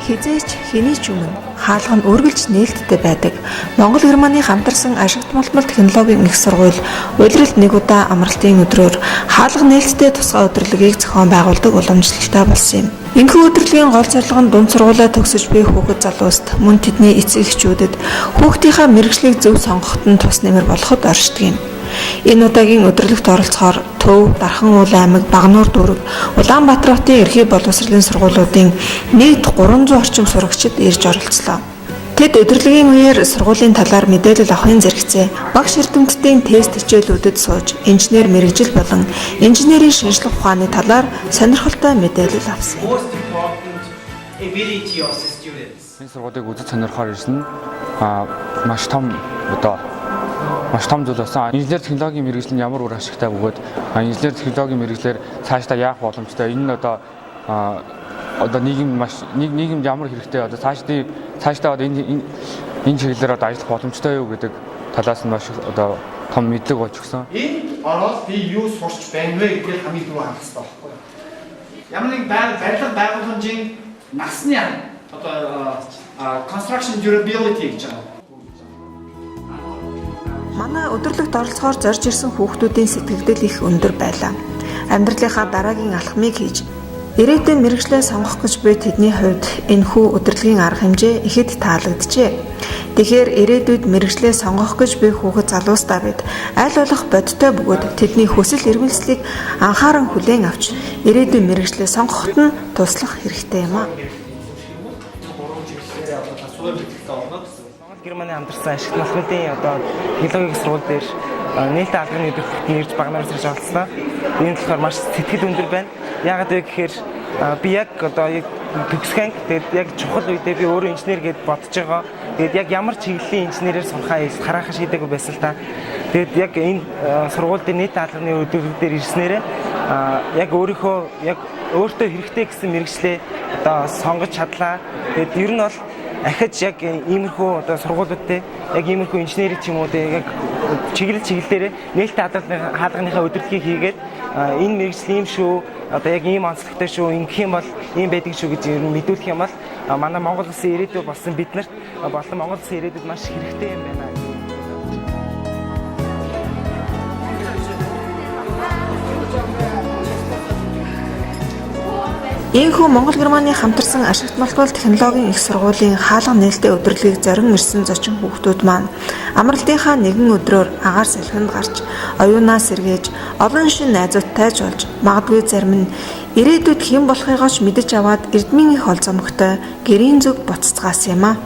хизээч хэний ч өмнө хаалга нь үргэлж нээлттэй байдаг. Монгол Германы хамтарсан ашигт мултмал технологийн их сургууль улиралд нэг удаа амралтын өдрөөр хаалга нээлттэй тусгай удирдлагыг зохион байгуулдаг уламжлалтай болсон юм. Энэхүү удирдлагын гол зорилго нь дунд сургуулаа төгсөж буй хүүхэд залууст мөн тэдний эцэг эхчүүдэд хүүхдийнхээ мэргэжлийг зөв сонгоход нь тус нэмэр болоход оршдог юм. Энэ удаагийн өдөрлөгт оролцохоор Төв, Дархан уул аймаг, Багнуур дүүрэг, Улаанбаатар хотын ерхий боловсролын сургуулиудын нийт 300 орчим сурагчид ирж оролцлоо. Тэд өдөрлөгийн үеэр сургуулийн талаар мэдээлэл авахын зэрэгцээ багш эрдэмтдийн тест хичээлүүдэд сууж инженер мэргэжил болон инженерийн шинжилгээ ухааны талаар сонирхолтой мэдээлэл авсан. Энэ сургуулийг үзэж сонирхоор ирсэн маш том зүйл болсон. Инженер технологийн мэргэжил нь ямар үр ашигтай бөгөөд инженер технологийн мэргэжлэр цаашдаа яах боломжтой. Энэ нь одоо нийгэмд ямар хэрэгтэй цаашдаа энэ чиглэлээр ажиллах боломжтой юу гэдэг талаас нь маш том мэдлэг болж өгсөн. Энэ ороод би юу сурч байна вэ гэдгээр хамгийн түрүү харах хэрэгтэй байхгүй юу? Ямар нэг барилга байгууламжийн насны construction durability гэж байна. Манай өдөрлөгт оролцохоор зорж ирсэн хүүхдүүдийн сэтгэгдэл их өндөр байлаа. Амьдралынхаа дараагийн алхмыг хийж ирээдүйн мэргэжлээ сонгох гэж буй тэдний хувьд энэхүү өдөрлөгийн арга хэмжээ ихэд таалагджээ. Тэгэхээр ирээдүйд мэргэжлээ сонгох гэж буй хүүхэд залуустаа бид аль болох бодтой бөгөөд тэдний хүсэл эрмэлзлийг анхааран хүлээн авч ирээдүйн мэргэжлээ сонгоход нь туслах хэрэгтэй юм аа. Германы хамтарсан ашигт мултмалын технологийн сургууль дээр нээлттэй албаны өдөрлөгт нэрж Багнаараас ирж оролцлоо. Энэ болохоор маш сэтгэл өндөр байна. Яагаад вэ гэхээр би яг төгсгэн тэгээд яг чухал үедээ би өөрөө инженер гэж бодож байгаа. Тэгээд яг ямар чиглэлийн инженерээр сурахаа хараахан шийдээгүй байсан л та. Тэгээд яг энэ сургууль дээр нээлттэй албаны өдөрлөг дээр ирснээрээ яг өөртөө хэрэгтэй гэсэн мэргэжлээ сонгож чадлаа. Тэгээд ер нь бол ахиж яг иймэрхүү сургуулиудтэй яг иймэрхүү инженерийн ч юм уу яг чиглэлээр нээлттэй хаалганыхаа өдөрлөгийг хийгээд энэ мэргэжил ийм шүү яг ийм онцлогтой шүү ингэх юм бол ийм байдаг шүү гэж мэдүүлэх юм бол манай Монгол улсын ирээдүй болсон биднэрт болон Монгол улсын ирээдүйд маш хэрэгтэй юм байна. Ийхүү Монгол Германы хамтарсан ашигт мултмал технологийн их сургуулийн хаалга нээлттэй өдөрлөгийг зорин ирсэн зочин хүүхдүүд маань амралтынхаа нэгэн өдрөөр агаар салхинд гарч оюунаа сэргээж олон шин найзуудтай ч болж магадгүй зарим нь ирээдүйд хэн болохыгоо ч мэдэж аваад эрдмийн их олзомогтой гэрийн зүг буцацгаас юм аа.